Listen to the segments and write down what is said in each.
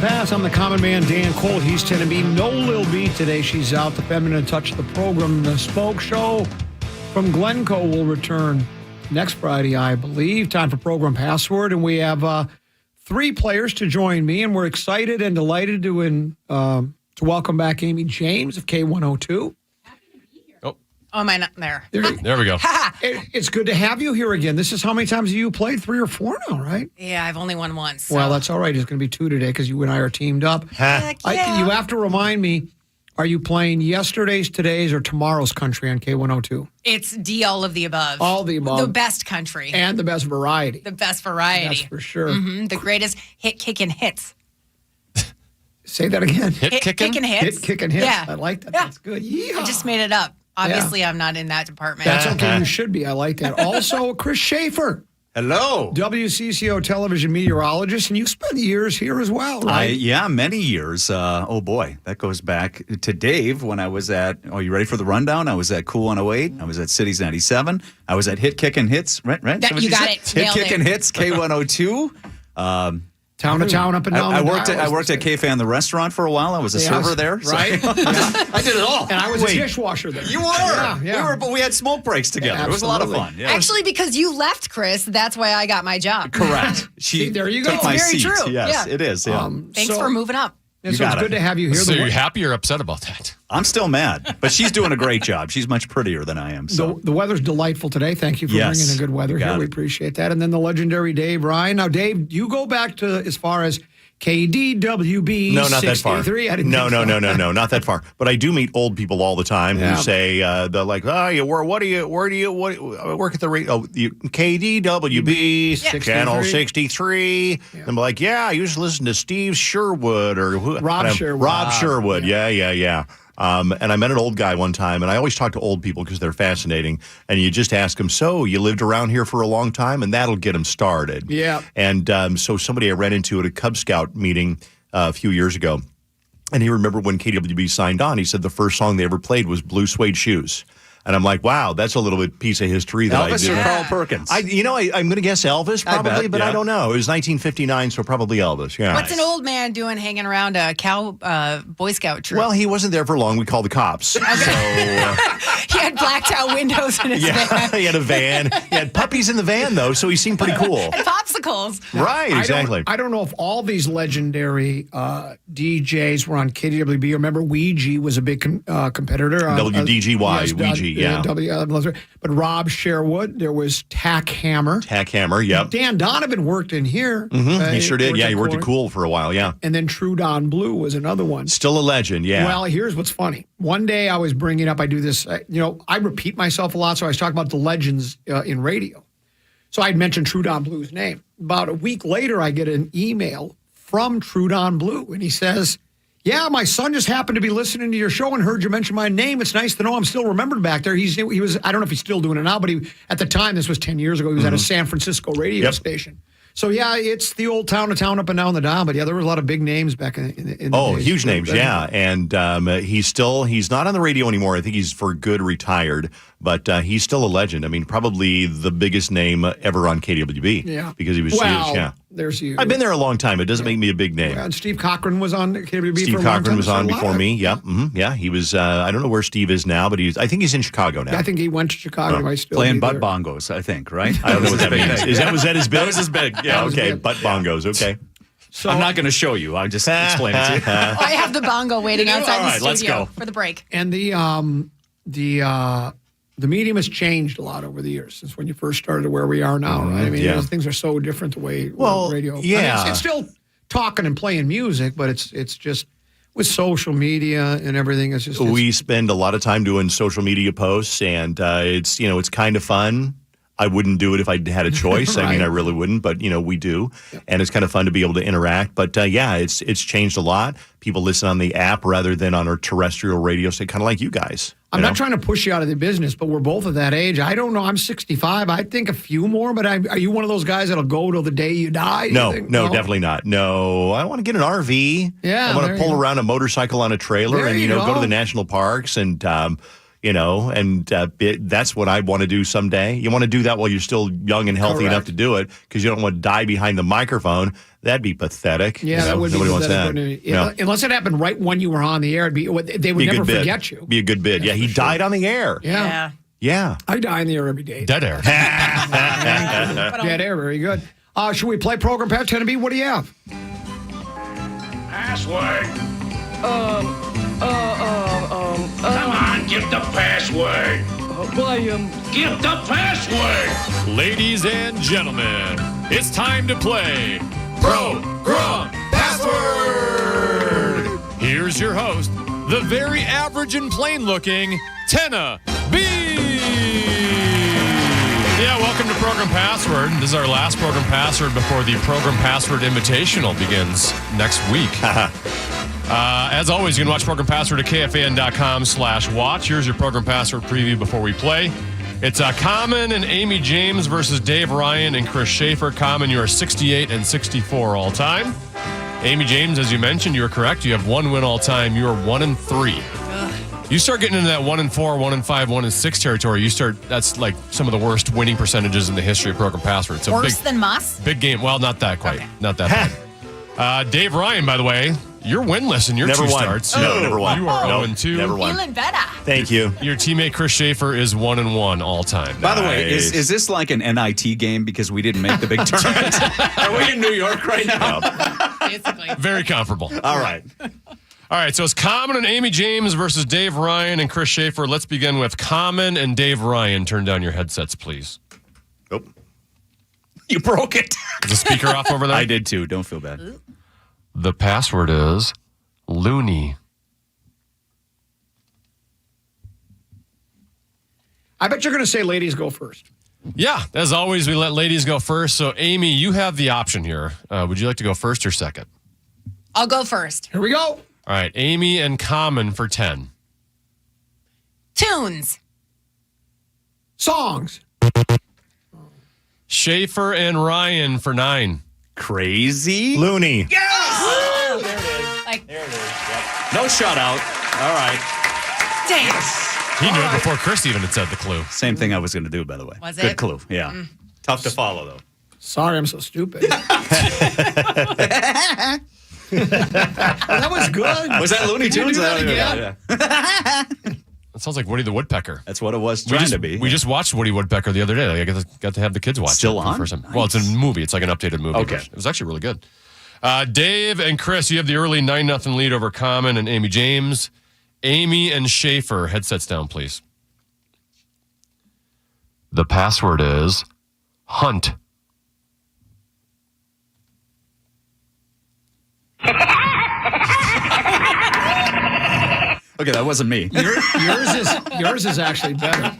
Pass. I'm the common man, Dan Cole. He's 10 and B. No Lil B today. She's out. The Feminine Touch, the program. The Spoke Show from Glencoe will return next Friday, I believe. Time for Program Password. And we have 3 players to join me. And we're excited and delighted to welcome back Amy James of K102. Oh, am I not there? There we go. It's good to have you here again. This is how many times you played? 3 or 4 now, right? Yeah, I've only won once. So. Well, that's all right. It's going to be 2 today because you and I are teamed up. Heck yeah. You have to remind me, are you playing yesterday's, today's, or tomorrow's country on K102? It's all of the above. All the above. The best country. And the best variety. The best variety. That's for sure. Mm-hmm. The greatest hit-kicking hits. Say that again. Hit-kicking hits. Hit-kicking hits. Yeah. I like that. Yeah. That's good. Yeehaw. I just made it up. Obviously, I'm not in that department. That's okay. You should be. I like that. Also, Chris Shaffer. Hello. WCCO television meteorologist, and you spent years here as well, right? Yeah, many years. Oh, boy. That goes back to Dave when I was at, you ready for the rundown? I was at Cool 108. I was at Cities 97. I was at Hit Kickin' Hits. Right? You got it. Hit Kickin' Hits, K102. Town to town, up and down. I worked at K-Fan, the restaurant, for a while. I was a server there. Right? So. I did it all. And I was a dishwasher there. You were. Yeah. We had smoke breaks together. Yeah, it was a lot of fun. Yeah. Actually, because you left, Chris, that's why I got my job. Correct. See, there you go. took my It's very seat. true. Yes, Yeah. it is. Yeah. Thanks for moving up. And so it's good to have you here. So you're happy or upset about that? I'm still mad, but she's doing a great job. She's much prettier than I am. So. The weather's delightful today. Thank you for bringing the good weather here. We appreciate that. And then the legendary Dave Ryan. Now, Dave, you go back to as far as KDWB. No, not that far. No, not that far. But I do meet old people all the time who say they're like, I work at the radio? KDWB channel 63. And I'm like, I used to listen to Steve Sherwood or Rob Sherwood. Rob Sherwood. Yeah. And I met an old guy one time, and I always talk to old people because they're fascinating. And you just ask them, so you lived around here for a long time? And that'll get them started. Yeah. And so somebody I ran into at a Cub Scout meeting a few years ago, and he remembered when KWB signed on, he said the first song they ever played was Blue Suede Shoes. And I'm like, wow, that's a little bit piece of history that Elvis I did. or Carl Perkins? I'm going to guess Elvis probably, but I don't know. It was 1959, so probably Elvis. Yeah. What's an old man doing hanging around a Boy Scout troop? Well, he wasn't there for long. We called the cops. Okay. He had blacked out windows in his van. He had a van. He had puppies in the van, though, so he seemed pretty cool. And popsicles. Right, exactly. I don't know if all these legendary DJs were on KDWB. Remember, Ouija was a big competitor. WDGY, Ouija. Yeah. But Rob Sherwood, there was Tack Hammer. Yep. Dan Donovan worked in here. Mm-hmm. He sure did. Yeah, he worked at Cool for a while, yeah. And then True Don Blue was another one. Still a legend, yeah. Well, here's what's funny. One day I was bringing up, I do this, I repeat myself a lot, so I was talking about the legends in radio. So I'd mentioned True Don Blue's name. About a week later, I get an email from True Don Blue, and he says, yeah, my son just happened to be listening to your show and heard you mention my name. It's nice to know I'm still remembered back there. He was, I don't know if he's still doing it now, but at the time, this was 10 years ago, he was at a San Francisco radio station. So, yeah, it's the old town to town up and down the dial. But, yeah, there were a lot of big names back in the days. Huge names, yeah. And he's not on the radio anymore. I think he's for good retired. But he's still a legend. I mean, probably the biggest name ever on KWB. Yeah. Because he was huge, yeah. There's you. I've been there a long time. It doesn't make me a big name. Yeah, and Steve Cochran was on KWB Steve for a long Cochran time. was on before me. Yep. Mm-hmm. Yeah, he was. I don't know where Steve is now, but I think he's in Chicago now. Yeah, I think he went to Chicago. He might still playing be butt there. bongos, I think, right? I don't know what that means. Was that his big? That was his big. Yeah. Okay, big. butt bongos. Okay. So I'm not going to show you. I'll just explain it to you. I have the bongo waiting outside All right, the let's studio go. for the break. And the medium has changed a lot over the years since when you first started to where we are now, right? I mean, things are so different the way radio. Yeah. I mean, it's still talking and playing music, but it's just with social media and everything. We spend a lot of time doing social media posts, and it's kind of fun. I wouldn't do it if I had a choice. Right. I mean, I really wouldn't, but we do, and it's kind of fun to be able to interact. But it's changed a lot. People listen on the app rather than on our terrestrial radio station, kind of like you guys. I'm not trying to push you out of the business, but we're both at that age. I don't know. I'm 65. I think a few more, but are you one of those guys that'll go till the day you die? No, definitely not. No, I want to get an RV. Yeah, I want to pull around a motorcycle on a trailer and go to the national parks and that's what I want to do someday. You want to do that while you're still young and healthy enough to do it, because you don't want to die behind the microphone. That'd be pathetic. Yeah, that would Nobody be wants that. pathetic. No. Unless it happened right when you were on the air, they would Be a never good bid. forget you. Be a good bid. Yeah, he died on the air. Yeah. Yeah. I die in the air every day. Dead air. Dead air, very good. Should we play program pass 10 to B? What do you have? Password. Come on, give the password. Give the password. Ladies and gentlemen, it's time to play Progrum Password. Here's your host, the very average and plain-looking Tenna B. Yeah, welcome to Program Password. This is our last Program Password before the Program Password Invitational begins next week. As always, you can watch Program Password at kfan.com/watch. Here's your Program Password preview before we play. It's Common and Amy James versus Dave Ryan and Chris Shaffer. Common, you are 68 and 64 all time. Amy James, as you mentioned, you are correct. You have one win all time. You are 1-3. You start getting into that 1-4, 1-5, 1-6 territory. That's like some of the worst winning percentages in the history of Program Password. So Worse than Moss? Big game. Well, not that quite. Okay. Not that bad. Dave Ryan, by the way, you're winless in your Never two won. starts. No, never won. You are No, 0-2. never won. Feeling better. Thank you. Your teammate Chris Shaffer is 1-1 all time. By the way, Nice. is this like an NIT game because we didn't make the big tournament? Are we in New York right now? Basically. Very comparable. All right. All right, so it's Common and Amy James versus Dave Ryan and Chris Shaffer. Let's begin with Common and Dave Ryan. Turn down your headsets, please. Nope. You broke it. Is the speaker off over there? I did too. Don't feel bad. The password is loony. I bet you're going to say ladies go first. Yeah, as always, we let ladies go first. So, Amy, you have the option here. Would you like to go first or second? I'll go first. Here we go. All right, Amy and Common for 10. Tunes. Songs. Shaffer and Ryan for 9. Crazy. Looney. Like, No shutout. All right. dang. He knew it before Chris even had said the clue. Same thing I was going to do, by the way. Was Good it? clue. Yeah. Tough to follow, though. Sorry, I'm so stupid. That was good. Was that Looney Can you Tunes? do that again? Yeah. That sounds like Woody the Woodpecker. That's what it was trying to be. We just watched Woody Woodpecker the other day. I got to have the kids watch Still it for the on? first time. Well, it's a movie. It's like an updated movie. Okay. It was actually really good. Dave and Chris, you have the early 9-0 lead over Common and Amy James. Amy and Shaffer, headsets down, please. The password is hunt. Okay, that wasn't me. Yours is actually better.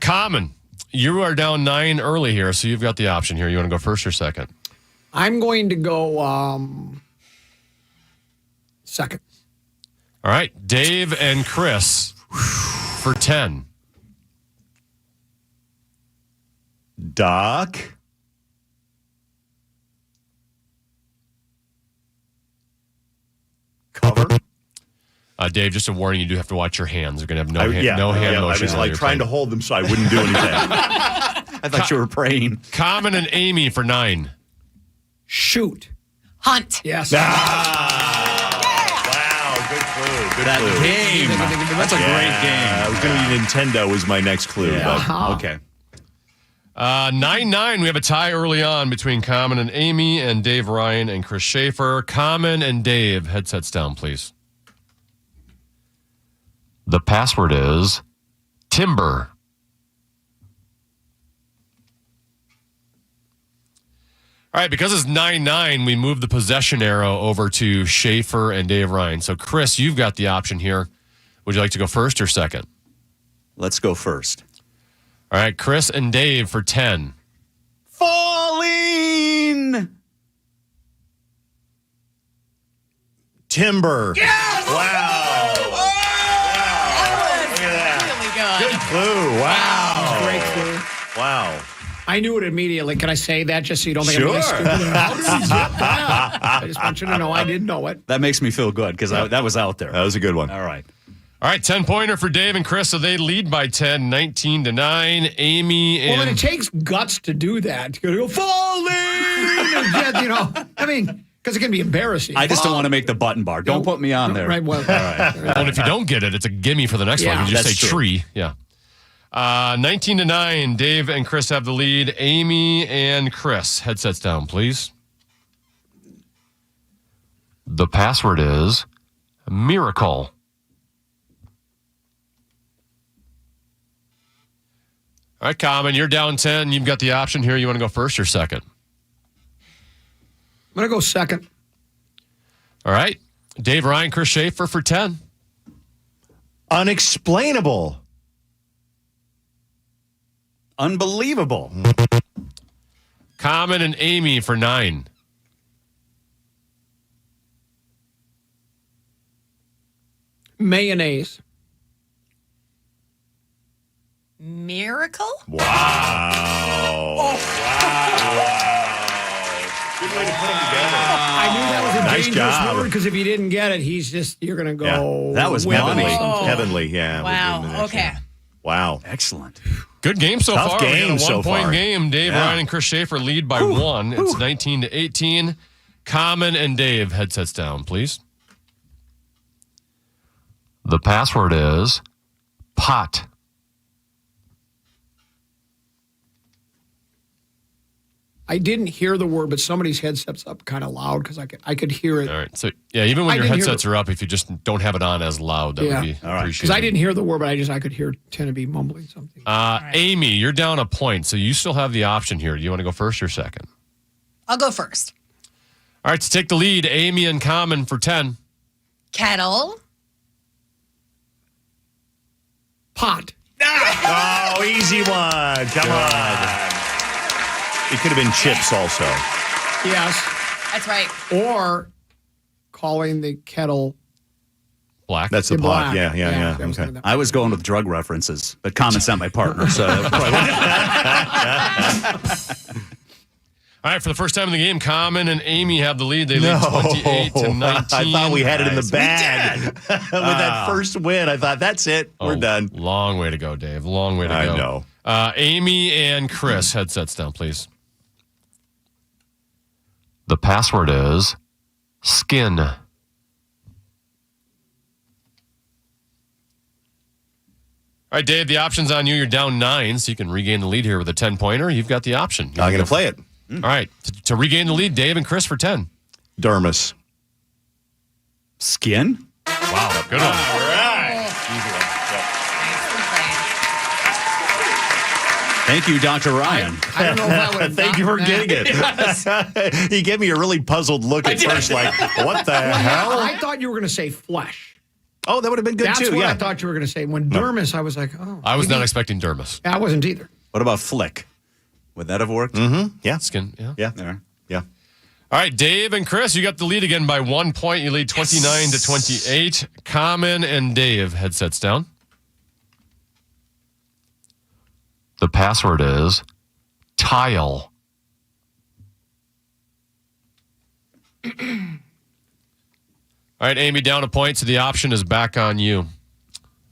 Common, you are down 9 early here, so you've got the option here. You want to go first or second? I'm going to go second. All right, Dave and Chris for 10. Doc. Cover. Dave, just a warning, you do have to watch your hands. You're going to have no hand I motion. was while like you're trying to playing. hold them so I wouldn't do anything. I thought you were praying. Common and Amy for 9. Shoot. Hunt. Yes. Wow, good clue. Good That clue. game. That's a great game. It was going to be Nintendo was my next clue. But Okay. 9-9. We have a tie early on between Common and Amy and Dave Ryan and Chris Shaffer. Common and Dave, headsets down, please. The password is timber. All right, because it's 9-9, we move the possession arrow over to Shaffer and Dave Ryan. So, Chris, you've got the option here. Would you like to go first or second? Let's go first. All right, Chris and Dave for 10. Falling. Timber. Yes! Wow. Really good. Good clue. Wow. Great clue. Wow. I knew it immediately. Can I say that just so you don't think I'm Sure. really stupid? How did he get that? I just want you to know I did know it. That makes me feel good because that was out there. That was a good one. All right. All right, 10-pointer for Dave and Chris, so they lead by 10, 19-9. Amy and... Well, and it takes guts to do that. To go falling. I mean, because it can be embarrassing. I just don't want to make the button bar. Don't put me on there. Right. Well, Well, if you don't get it, it's a gimme for the next Yeah, one. You just say that's true. tree. Yeah. 19-9. Dave and Chris have the lead. Amy and Chris, headsets down, please. The password is miracle. All right, Common, you're down 10. You've got the option here. You want to go first or second? I'm going to go second. All right. Dave, Ryan, Chris Shaffer for 10. Unexplainable. Unbelievable. Common and Amy for 9. Mayonnaise. Miracle? Wow. Good way to put them together. I knew that was a Nice dangerous job. word because if you didn't get it, you're going to go. Yeah. That was with heavenly. me. Heavenly, yeah. Wow. We'll do the next Okay. one. Wow. Excellent. Good game so Tough far. game We got a so one-point far. game. Dave, Yeah. Ryan, and Chris Shaffer lead by 1. It's 19-18. Common and Dave, headsets down, please. The password is pot. I didn't hear the word, but somebody's headset's up kind of loud because I could hear it. All right. So, yeah, even when I your didn't hear headsets are up, if you just don't have it on as loud, that Yeah. would be All right. appreciated. Because I didn't hear the word, but I could hear tend to be mumbling something. Amy, you're down a point, so you still have the option here. Do you want to go first or second? I'll go first. All right, to take the lead, Amy and Common for 10. Kettle. Pot. Oh, easy one. Come on. It could have been chips also. Yes. That's right. Or calling the kettle Black. That's the pot. black. Yeah. I was Okay. thinking that. I was going with drug references, but Common's not my partner, so All right, for the first time in the game, Common and Amy have the lead. They lead 28-19. I thought we had it in the Nice. bag. With that first win, I thought, that's it. We're done. Long way to go, Dave. Long way to I go. know. Amy and Chris, headsets down, please. The password is skin. All right, Dave, the option's on you. You're down 9, so you can regain the lead here with a 10-pointer. You've got the option. I'm going to play it. All right, to regain the lead, Dave and Chris for 10. Dermis. skin. Wow, good one. Thank you, Dr. Ryan. I don't know if I would have Thank you for gotten getting that. it. He gave me a really puzzled look at first, like, what the hell? I thought you were going to say flesh. Oh, that would have been good That's too. what Yeah. I thought you were going to say. When dermis, I was like, oh. I was maybe- not expecting dermis. I wasn't either. What about flick? Would that have worked? Yeah. Skin, yeah. Yeah. There. Yeah. All right, Dave and Chris, you got the lead again by 1 point. You lead 29-28. Common and Dave, headsets down. The password is tile. All right, Amy, down a point, so the option is back on you.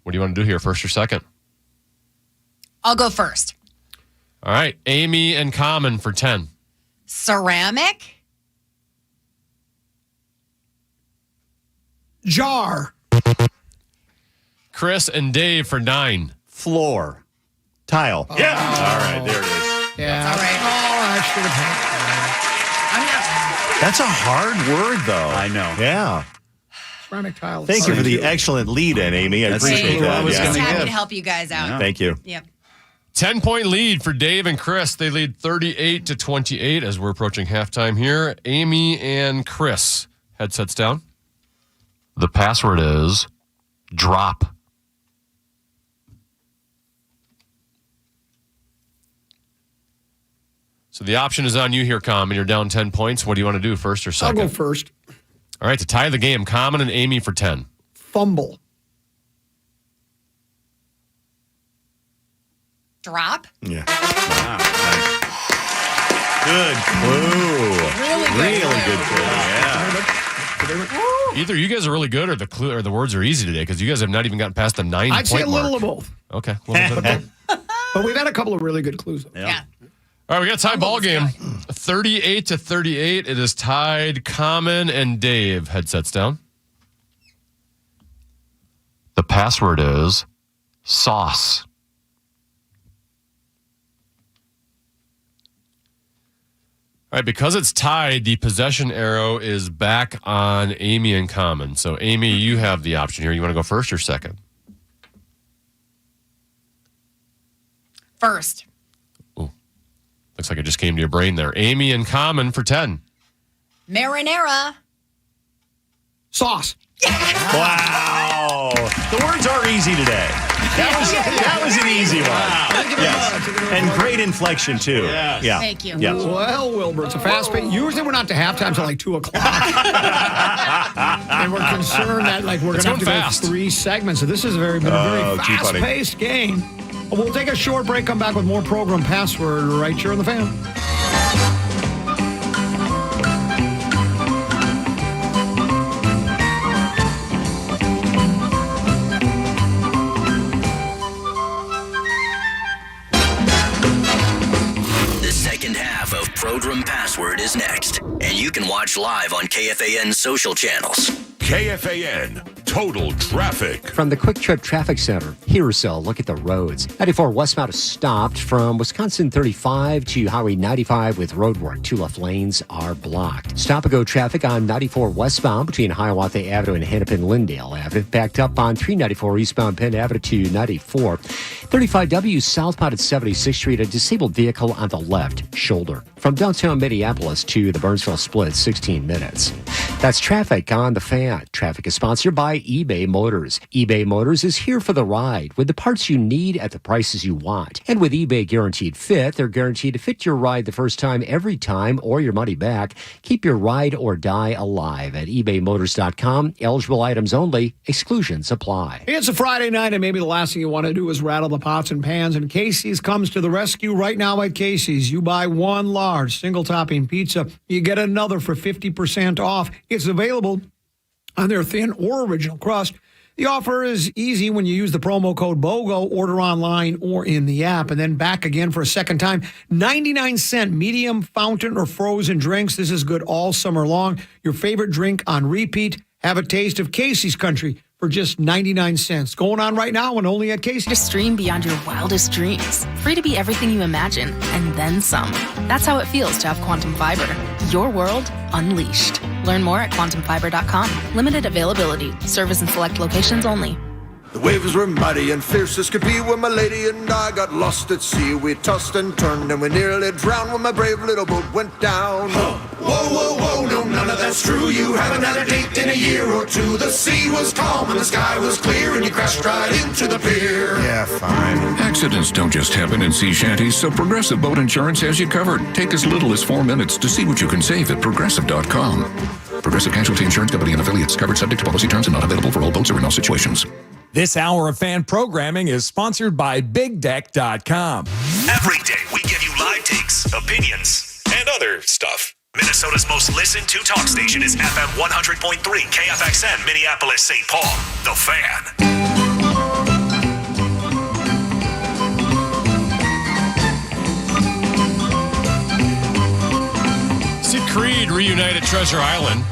What do you want to do here, first or second? I'll go first. All right, Amy and Common for 10. Ceramic. Jar. Chris and Dave for 9. Floor. Tile. Yeah. All right. There it is. Yeah. All right. Oh, I should have had I'm not. That's a hard word, though. I know. Yeah. ceramic tile. Thank you for the excellent lead in, Amy. I That's appreciate the clue I that. was Yeah. Just gonna happy give. to help you guys out. Yeah. Thank you. Yep. 10-point lead for Dave and Chris. They lead 38-28 as we're approaching halftime here. Amy and Chris, headsets down. The password is drop. So the option is on you here, Common. You're down 10 points. What do you want to do, first or I'll second? go first. All right, to tie the game, Common and Amy for 10. Fumble. Drop. Yeah. Wow. Nice. Good clue. Really good. Good clue. Yeah. Either you guys are really good or the clue or the words are easy today because you guys have not even gotten past the 9-point I'd say a little mark. of both. Okay. A little bit of both. But we've had a couple of really good clues. Yeah. All right, we got a tie ball game. 38-38. It is tied. Common and Dave. Headsets down. The password is sauce. All right, because it's tied, the possession arrow is back on Amy and Common. So, Amy, you have the option here. You want to go first or second? First. Ooh, looks like it just came to your brain there. Amy and Common for 10. Marinara. Sauce. Wow. The words are easy today. That was an easy one. Yes. And great inflection, too. Yes. Yeah. Thank you. Yeah. Well, Wilbur, it's a fast pace. Usually we're not to halftime until like 2 o'clock. And we're concerned that we're going to have to fast. go 3 segments. So this has been a very too funny. fast-paced game. We'll take a short break, come back with more Program Password right here on the Fan. The second half of Program Password is next, and you can watch live on KFAN's social channels. KFAN Total Traffic. From the Quick Trip Traffic Center, here's a look at the roads. 94 westbound is stopped from Wisconsin 35 to Highway 95 with roadwork. 2 left lanes are blocked. Stop-and-go traffic on 94 westbound between Hiawatha Avenue and Hennepin-Lyndale Avenue. Backed up on 394 eastbound Penn Avenue to 94. 35W southbound at 76th Street, a disabled vehicle on the left shoulder. From downtown Minneapolis to the Burnsville split, 16 minutes. That's traffic on the Fan. Traffic is sponsored by eBay Motors. eBay Motors is here for the ride with the parts you need at the prices you want. And with eBay Guaranteed Fit, they're guaranteed to fit your ride the first time, every time, or your money back. Keep your ride or die alive at ebaymotors.com. Eligible items only. Exclusions apply. It's a Friday night, and maybe the last thing you want to do is rattle the pots and pans. And Casey's comes to the rescue right now at Casey's. You buy one large single-topping pizza, you get another for 50% off. It's available on their thin or original crust. The offer is easy when you use the promo code BOGO, order online or in the app, and then back again for a second time. 99-cent medium fountain or frozen drinks. This is good all summer long. Your favorite drink on repeat. Have a taste of Casey's Country for just 99 cents. Going on right now and only at Casey's. To stream beyond your wildest dreams. Free to be everything you imagine, and then some. That's how it feels to have Quantum Fiber. Your world unleashed. Learn more at quantumfiber.com. Limited availability. Service in select locations only. The waves were mighty and fierce as could be when my lady and I got lost at sea. We tossed and turned and we nearly drowned when my brave little boat went down. Whoa, whoa, whoa, no, none of that's true. You haven't had a date in a year or two. The sea was calm and the sky was clear and you crashed right into the pier. Yeah, fine. Accidents don't just happen in sea shanties, so Progressive Boat Insurance has you covered. Take as little as 4 minutes to see what you can save at Progressive.com. Progressive Casualty Insurance Company and Affiliates. Covered subject to policy terms and not available for all boats or in all situations. This hour of fan programming is sponsored by BigDeck.com. Every day we give you live takes, opinions, and other stuff. Minnesota's most listened to talk station is FM 100.3 KFXN Minneapolis, St. Paul. The Fan. See Creed reunite at Treasure Island.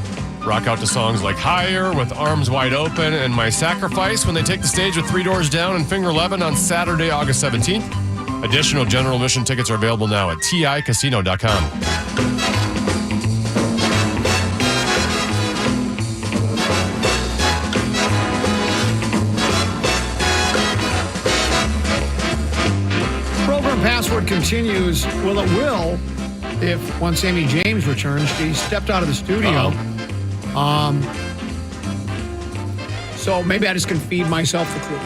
Rock out to songs like Higher with Arms Wide Open and My Sacrifice when they take the stage with Three Doors Down and Finger 11 on Saturday, August 17th. Additional general admission tickets are available now at TICasino.com. Program Password continues. Well, it will if once Amy James returns. She stepped out of the studio. So maybe I just can feed myself the clues.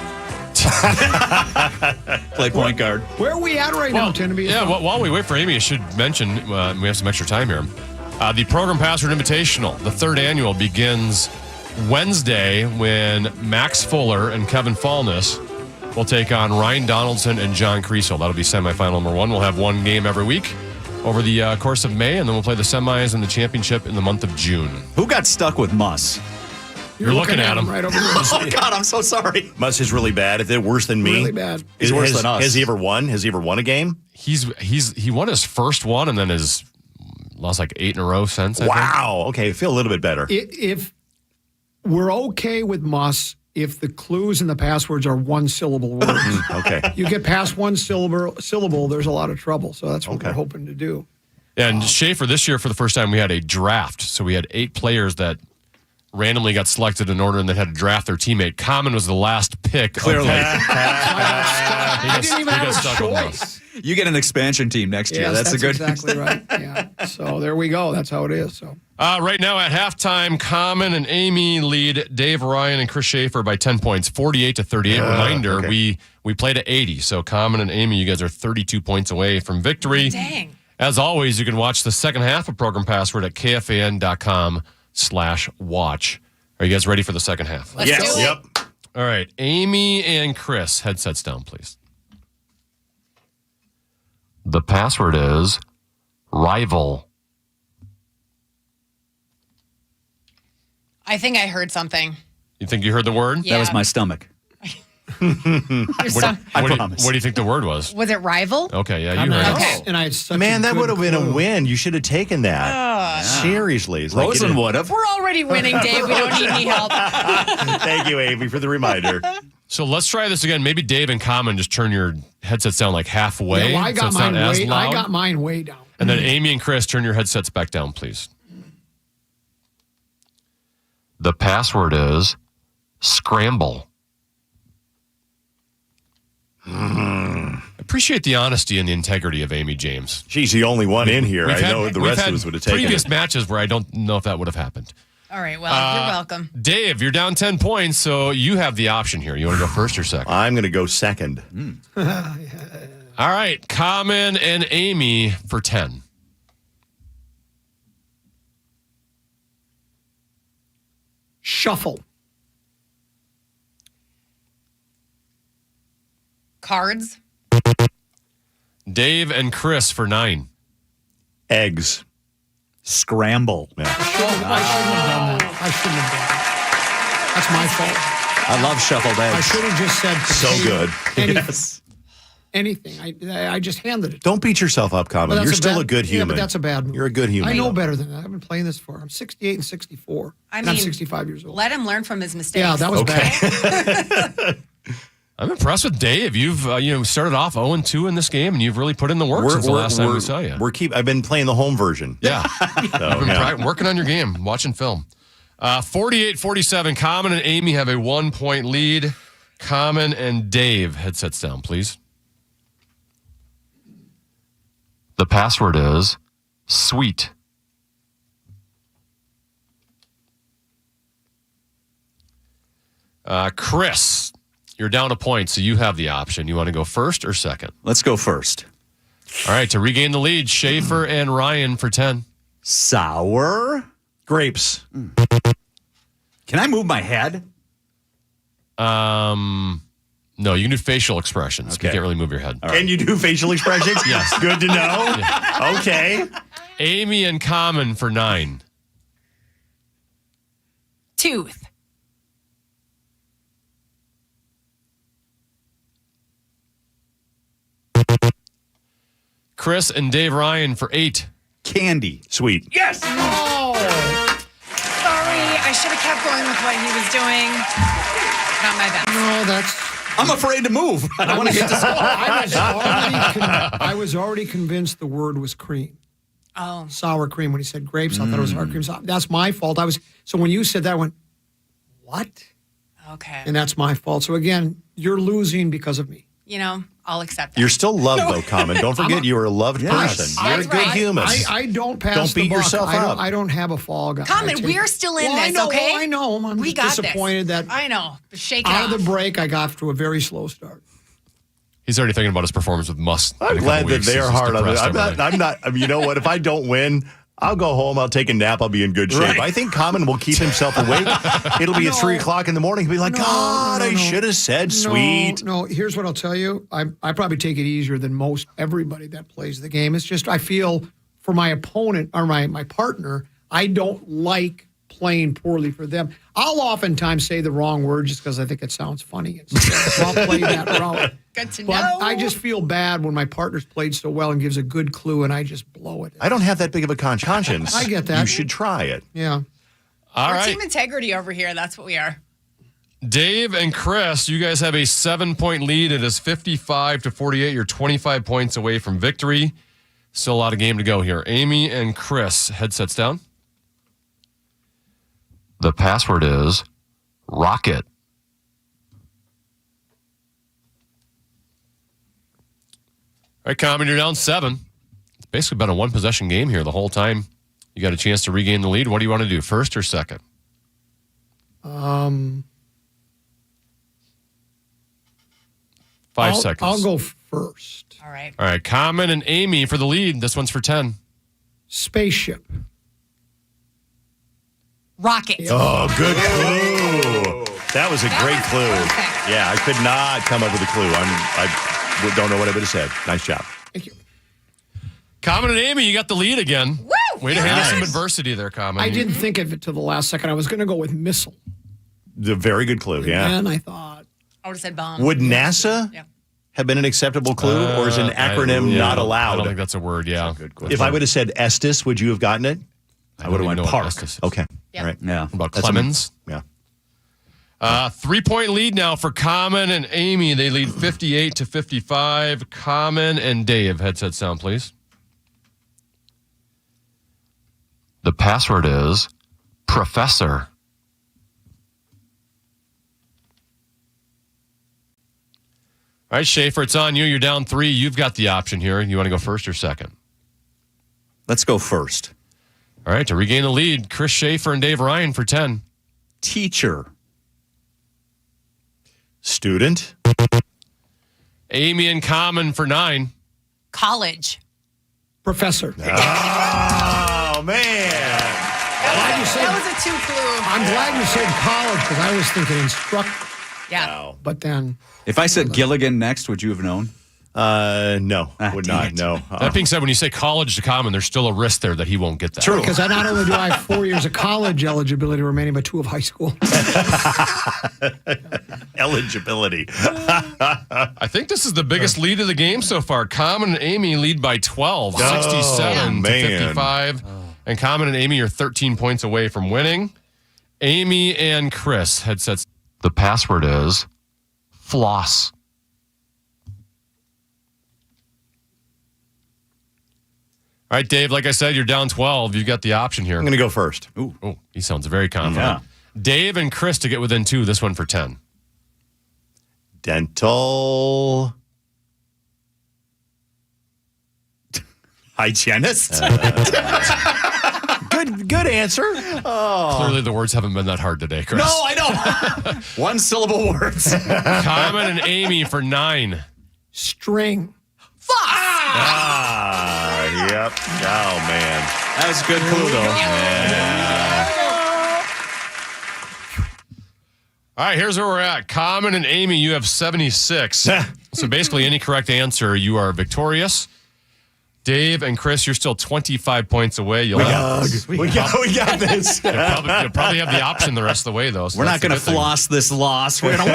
Play point guard. Where are we at right now, Tenby? Yeah, while we wait for Amy, I should mention, we have some extra time here. The Program Password Invitational, the 3rd annual, begins Wednesday when Max Fuller and Kevin Fallness will take on Ryan Donaldson and John Creasel. That'll be semifinal number 1. We'll have one game every week over the course of May, and then we'll play the semis and the championship in the month of June. Who got stuck with Muss? You're looking at him. right over there. Oh, God, I'm so sorry. Mus is really bad. Is it worse than me? Really bad. He's worse than us. Has he ever won? Has he ever won a game? He won his first one and then has lost like 8 in a row since. I think. Wow. Okay, I feel a little bit better. If we're okay with Mus, if the clues and the passwords are one-syllable words. Okay. You get past one syllable, there's a lot of trouble. So that's what we're hoping to do. And Shaffer, this year for the first time, we had a draft. So we had 8 players that randomly got selected in order and then had to draft their teammate. Common was the last pick. Clearly. I didn't even have a choice. You get an expansion team next year. Yes, That's a good exactly right. Yeah. So there we go. That's how it is. So right now at halftime, Common and Amy lead Dave Ryan and Chris Shaffer by 10 points, 48-38. Reminder, we played at 80. So Common and Amy, you guys are 32 points away from victory. Dang. As always, you can watch the second half of Program Password at kfan.com/watch. Are you guys ready for the second half? Let's do it. Yep. All right. Amy and Chris, headsets down, please. The password is rival. I think I heard something. You think you heard the word? Yeah. That was my stomach. What promise. do you think the word was? Was it rival? Okay, yeah, you heard it. Okay. And I had such Man, a that good would have been a clue. win. You should have taken that. Seriously. It's like Rosen would have. We're already winning, Dave. We don't need any help. Thank you, Amy, for the reminder. So let's try this again. Maybe Dave and Common just turn your headsets down like halfway. Yeah, well, I so got it's not mine as way. loud. I got mine way down. And then Amy and Chris, turn your headsets back down, please. The password is scramble. Appreciate the honesty and the integrity of Amy James. She's the only one in here. We've I had- know the we've rest had of us would have taken previous it. matches where I don't know if that would have happened. All right. Well, you're welcome. Dave, you're down 10 points, so you have the option here. You want to go first or second? I'm going to go second. All right, Common and Amy for 10. Shuffle. Cards. Dave and Chris for 9. Eggs. Scramble. I shouldn't have done that. I shouldn't have done that. That's my fault. I love shuffled eggs. I should have just said So good. Anything. Anything. I just handed it. Don't beat yourself up, Common. But You're that's still a bad- good human. Yeah, but that's a bad move. You're a good human. I know better than that. I've been playing this for. I'm 68 and 64. I And mean, I'm 65 years old. Let him learn from his mistakes. Yeah, that was bad. I'm impressed with Dave. You've started off 0-2 in this game, and you've really put in the work since the last time we saw you. I've been playing the home version. Yeah. So, You've been working on your game, watching film. 48-47, Common and Amy have a 1-point lead. Common and Dave, headsets down, please. The password is sweet. Chris, you're down a point, so you have the option. You want to go first or second? Let's go first. All right, to regain the lead, Shaffer and Ryan for 10. Sour grapes. Can I move my head? No, you can do facial expressions. Okay. You can't really move your head. Can you do facial expressions? Yes. Good to know. Okay. Amy and Common for 9. Tooth. Chris and Dave Ryan for 8. Candy. Sweet. Yes. Oh. Sorry. I should have kept going with what he was doing. Not my best. No, that's. I'm afraid to move. I don't want to get this. I was already convinced the word was cream. Oh. Sour cream. When he said grapes, I thought it was hard cream. So that's my fault. So when you said that, I went, what? Okay. And that's my fault. So again, you're losing because of me. I'll accept that. You're still loved, though, Common. Don't forget you are a loved person. You're a good human. I don't pass Don't beat the buck. yourself up. I don't have a fall guy. Common, we're still in this, I know, okay? I know. I'm We just got disappointed this. that I know. Shake it out off. of the break, I got to a very slow start. He's already thinking about his performance with Musk. I'm glad that they are hard on it. I'm not. I mean, you know what? If I don't win, I'll go home. I'll take a nap. I'll be in good shape. Right. I think Common will keep himself awake. It'll be at 3 o'clock in the morning. He'll be like, God, I should have said sweet. No, here's what I'll tell you. I probably take it easier than most everybody that plays the game. It's just I feel for my opponent or my partner, I don't like playing poorly for them. I'll oftentimes say the wrong word just because I think it sounds funny. So I'll play that route. Good to But know. I just feel bad when my partner's played so well and gives a good clue and I just blow it. I don't have that big of a conscience. I get that. You should try it. Yeah. All We're right. team integrity over here. That's what we are. Dave and Chris, you guys have a 7-point lead. It is 55-48. You're 25 points away from victory. Still a lot of game to go here. Amy and Chris, headsets down. The password is Rocket. All right, Common, you're down 7. It's basically been a one-possession game here the whole time. You got a chance to regain the lead. What do you want to do, first or second? 5 seconds. I'll go first. All right. All right, Common and Amy for the lead. This one's for 10. Spaceship. Rocket. Oh, good clue. That was a great clue. perfect. Yeah, I could not come up with a clue. I don't know what I would have said. Nice job. Thank you. Common and Amy, you got the lead again. Woo! Way to handle some Nice. adversity there, Common. I didn't think of it till the last second. I was going to go with missile. The very good clue, yeah. And I thought, I would have said bomb. Would NASA Yeah. have been an acceptable clue, or is an acronym not I allowed? don't think that's a word, yeah. If I would have said Estes, would you have gotten it? I would have don't went even know what Park. Estes is. Okay. Yep. All right. Yeah. What about That's Clemens? Yeah. 3-point lead now for Common and Amy. They lead 58-55. Common and Dave, headset sound, please. The password is Professor. All right, Shaffer, it's on you. You're down 3. You've got the option here. You want to go first or second? Let's go first. All right, to regain the lead, Chris Shaffer and Dave Ryan for 10. Teacher. Student. Amy and Common for 9. College. professor. Oh, man. That was a 2 clue. I'm glad you said college because I was thinking instructor. Yeah. But then. If I said Gilligan next, would you have known? No, would damn not. it. No. That being said, when you say college to Common, there's still a risk there that he won't get that. True. Because I not only do I have 4 years of college eligibility remaining, but 2 of high school. Eligibility. I think this is the biggest lead of the game so far. Common and Amy lead by 12, 67 to man. 55. And Common and Amy are 13 points away from winning. Amy and Chris, headsets. The password is floss. All right, Dave, like I said, you're down 12. You got the option here. I'm going to go first. Ooh, he sounds very confident. Dave and Chris to get within 2. This one for 10. Dental hygienist. Good answer. Clearly, the words haven't been that hard today, Chris. No, I know. One syllable words. Common and Amy for 9. String. Yep. Oh, man. That was a good clue, though. All right, here's where we're at. Common and Amy, you have 76. So basically, any correct answer, you are victorious. Dave and Chris, you're still 25 points away. We got this. You'll probably have the option the rest of the way, though. So We're that's not going to the good thing. floss this loss. We're going to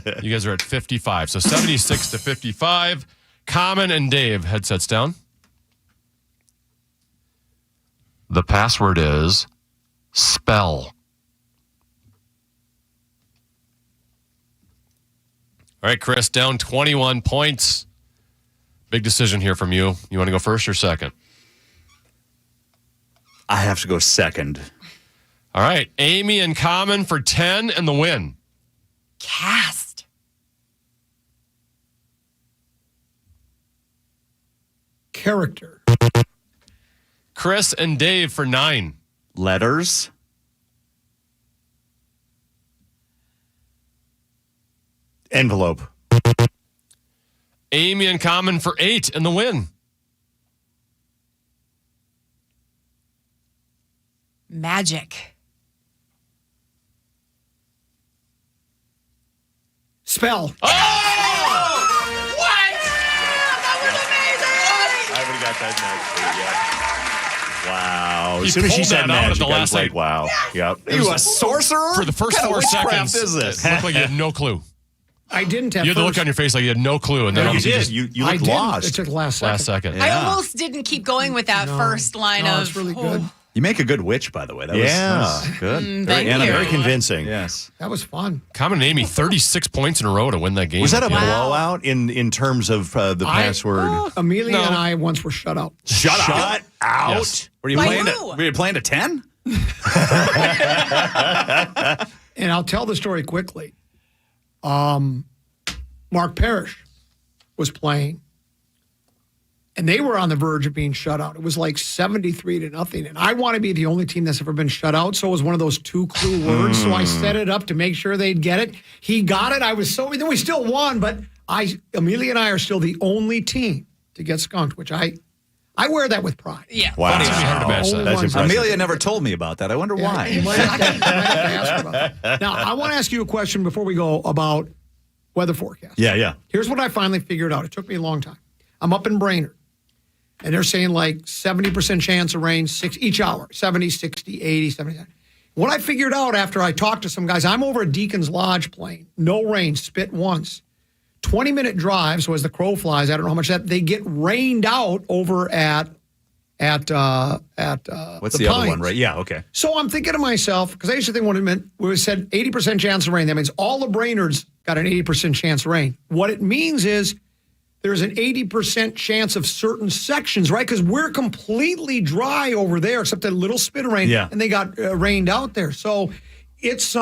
win. You guys are at 55. So 76 to 55. Common and Dave, headsets down. The password is spell. All right, Chris, down 21 points. Big decision here from you. You want to go first or second? I have to go second. All right, Amy and Common for 10 and the win. Cast. Character. Chris and Dave for 9. Letters. Envelope. Amy and Common for 8 and the win. Magic. Spell. What? That was amazing. I would have got that next. Wow. He As soon as she pulled said that out at magic, the I was last like, second. wow. Yep. You a sorcerer? For the first What kind 4 of witchcraft seconds, is this? it looked like you had no clue. I didn't at You had the look first. on your face like you had no clue, and then No, you obviously did. just You I looked didn't. lost. It took last second. I almost didn't keep going with that first line No, of. it's really good. You make a good witch, by the way. That was good. thank you. Very convincing. Yes. That was fun. Common and Amy 36 points in a row to win that game. Was that a Yeah. blowout in terms of the password? Amelia No. and I once were shut out. Shut out. Yes. Were you By playing? who? Were you playing to 10? And I'll tell the story quickly. Mark Parrish was playing, and they were on the verge of being shut out. It was like 73-0. And I want to be the only team that's ever been shut out. So it was one of those 2 clue words. So I set it up to make sure they'd get it. He got it. I was so, then we still won, but Amelia and I are still the only team to get skunked, which I wear that with pride. Yeah. Wow. It's gonna be hard to match that. That's impressive. Amelia never told me about that. I wonder why. You might have to ask about that. Now, I want to ask you a question before we go about weather forecast. Yeah. Here's what I finally figured out. It took me a long time. I'm up in Brainerd, and they're saying like 70% chance of rain each hour, 70, 60, 80, 79. What I figured out after I talked to some guys, I'm over at Deacon's Lodge playing. No rain, spit once. 20-minute drive, so as the crow flies, I don't know how much that, they get rained out over at What's the other one, Pines. right? Yeah, okay. So I'm thinking to myself, because I used to think what it meant, we said 80% chance of rain. That means all the Brainards got an 80% chance of rain. What it means is there's an 80% chance of certain sections, right? Because we're completely dry over there, except that little spit of rain, and they got rained out there. So it's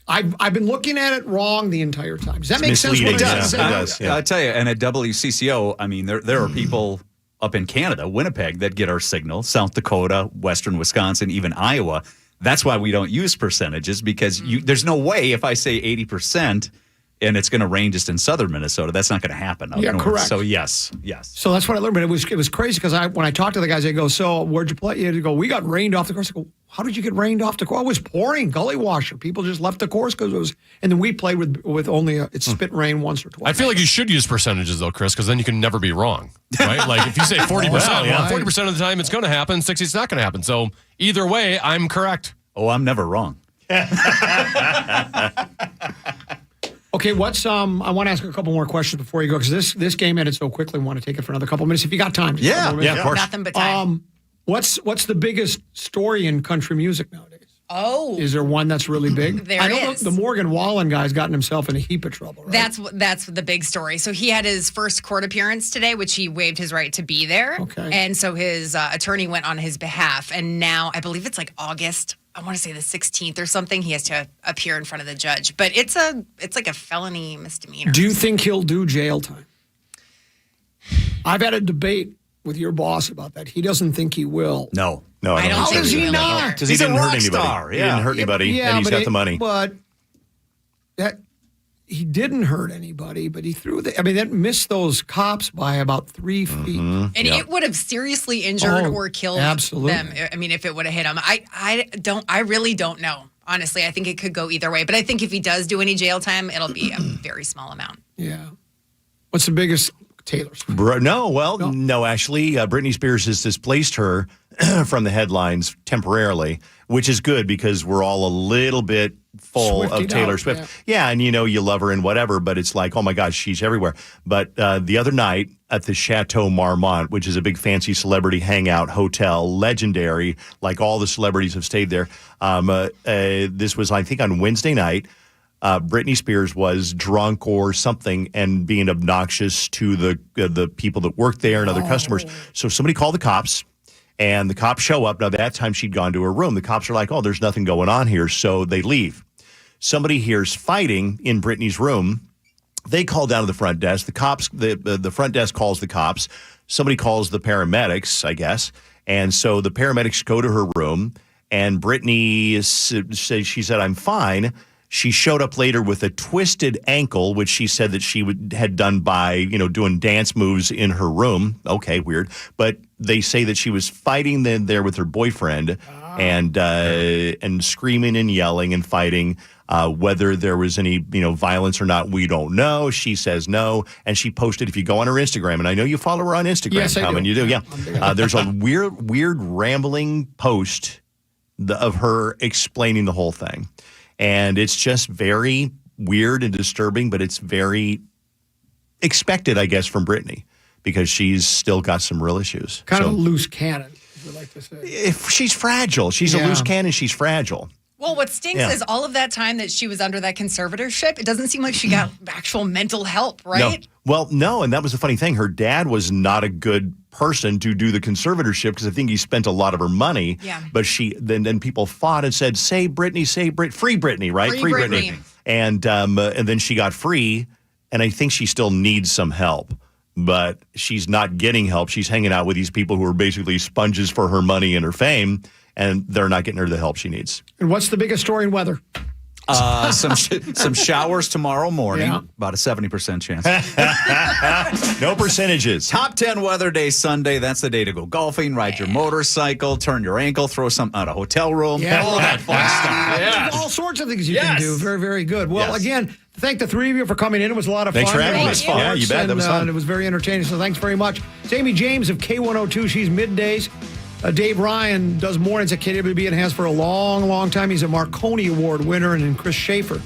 I've been looking at it wrong the entire time. Does that make sense? misleading, What yeah. I'm It saying? does. I tell you, and at WCCO, I mean, there are people up in Canada, Winnipeg, that get our signal, South Dakota, Western Wisconsin, even Iowa. That's why we don't use percentages, because there's no way if I say 80% and it's going to rain just in southern Minnesota, that's not going to happen. Up north. Correct. So yes. So that's what I learned. But it was crazy because when I talked to the guys, they go, "So where'd you play?" They go, "We got rained off the course." I go, "How did you get rained off the course?" It was pouring, gully washer. People just left the course because it was. And then we played with only it's spit rain once or twice. I feel like you should use percentages though, Chris, because then you can never be wrong, right? Like if you say 40%, well, 40% of the time it's going to happen, 60% it's not going to happen. So either way, I'm correct. Oh, I'm never wrong. Okay, I want to ask a couple more questions before you go because this game ended so quickly. I want to take it for another couple minutes if you got time. Just a couple more minutes. of course. Nothing but time. What's the biggest story in country music nowadays? Oh. Is there one that's really big? There I know is. the Morgan Wallen guy's gotten himself in a heap of trouble, right? That's the big story. So he had his first court appearance today, which he waived his right to be there. Okay. And so his attorney went on his behalf. And now I believe it's like August. I want to say the 16th or something. He has to appear in front of the judge. But it's like a felony misdemeanor. Do you think he'll do jail time? I've had a debate with your boss about that. He doesn't think he will. No, I don't How think does he he will not? either. Because he He's a didn't hurt rock anybody. star, He yeah. didn't hurt anybody, and he's got the money. But that he didn't hurt anybody, but he threw that missed those cops by about 3 feet. And it would have seriously injured Oh, or killed absolutely. them. I mean, if it would have hit them. I really don't know. Honestly, I think it could go either way. But I think if he does do any jail time, it'll be a very small amount. Yeah. What's the biggest? Taylor Swift. No, actually, Britney Spears has displaced her from the headlines temporarily, which is good because we're all a little bit full of Swiftied Taylor out, Swift. Yeah, and you love her and whatever, but it's like, oh my gosh, she's everywhere. But the other night at the Chateau Marmont, which is a big fancy celebrity hangout hotel, legendary, like all the celebrities have stayed there. This was, I think, on Wednesday night. Britney Spears was drunk or something and being obnoxious to the people that worked there and other customers. So somebody called the cops, and the cops show up. Now, that time she'd gone to her room. The cops are like, oh, there's nothing going on here. So they leave. Somebody hears fighting in Britney's room. They call down to the front desk. The cops, the front desk calls the cops. Somebody calls the paramedics, I guess. And so the paramedics go to her room, and Britney she said, I'm fine. She showed up later with a twisted ankle, which she said that she had done by, doing dance moves in her room. Okay, weird. But they say that she was fighting there with her boyfriend, and screaming and yelling and fighting. Whether there was any, violence or not, we don't know. She says no, and she posted. If you go on her Instagram, and I know you follow her on Instagram, yes, Tom, I do. and you do, yeah. There's a weird rambling post of her explaining the whole thing, and it's just very weird and disturbing, but it's very expected, I guess, from Brittany because she's still got some real issues. Kind of a loose cannon, as we like to say. If she's fragile, she's a loose cannon. She's fragile. Well, what stinks is all of that time that she was under that conservatorship, it doesn't seem like she got actual mental help, right? No. Well, no, and that was the funny thing. Her dad was not a good person to do the conservatorship because I think he spent a lot of her money. Yeah. But then people fought and said, "Say Brittany, free Brittany, right? Free Brittany." And then she got free, and I think she still needs some help. But she's not getting help. She's hanging out with these people who are basically sponges for her money and her fame, and they're not getting her the help she needs. And what's the biggest story in weather? Some showers tomorrow morning, Yeah. about a 70% chance. No percentages. Top 10 weather day Sunday. That's the day to go golfing, ride your motorcycle, turn your ankle, throw something out of a hotel room. Yeah. All that fun stuff. There's all sorts of things you can do. Very, very good. Well, again, thank the three of you for coming in. It was a lot of Thanks fun. for having me. It was fun. Yeah, you bet. That was fun. And it was very entertaining. So thanks very much. It's Amy James of K102. She's middays. Dave Ryan does mornings at KWB and has for a long, long time. He's a Marconi Award winner. And then Chris Shaffer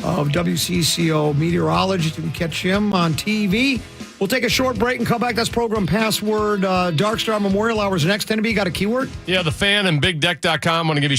of WCCO Meteorology. You can catch him on TV. We'll take a short break and come back. That's program password. Dark Star Memorial Hours next. 10 to be. Got a keyword? Yeah, the fan and bigdeck.com. Want to give you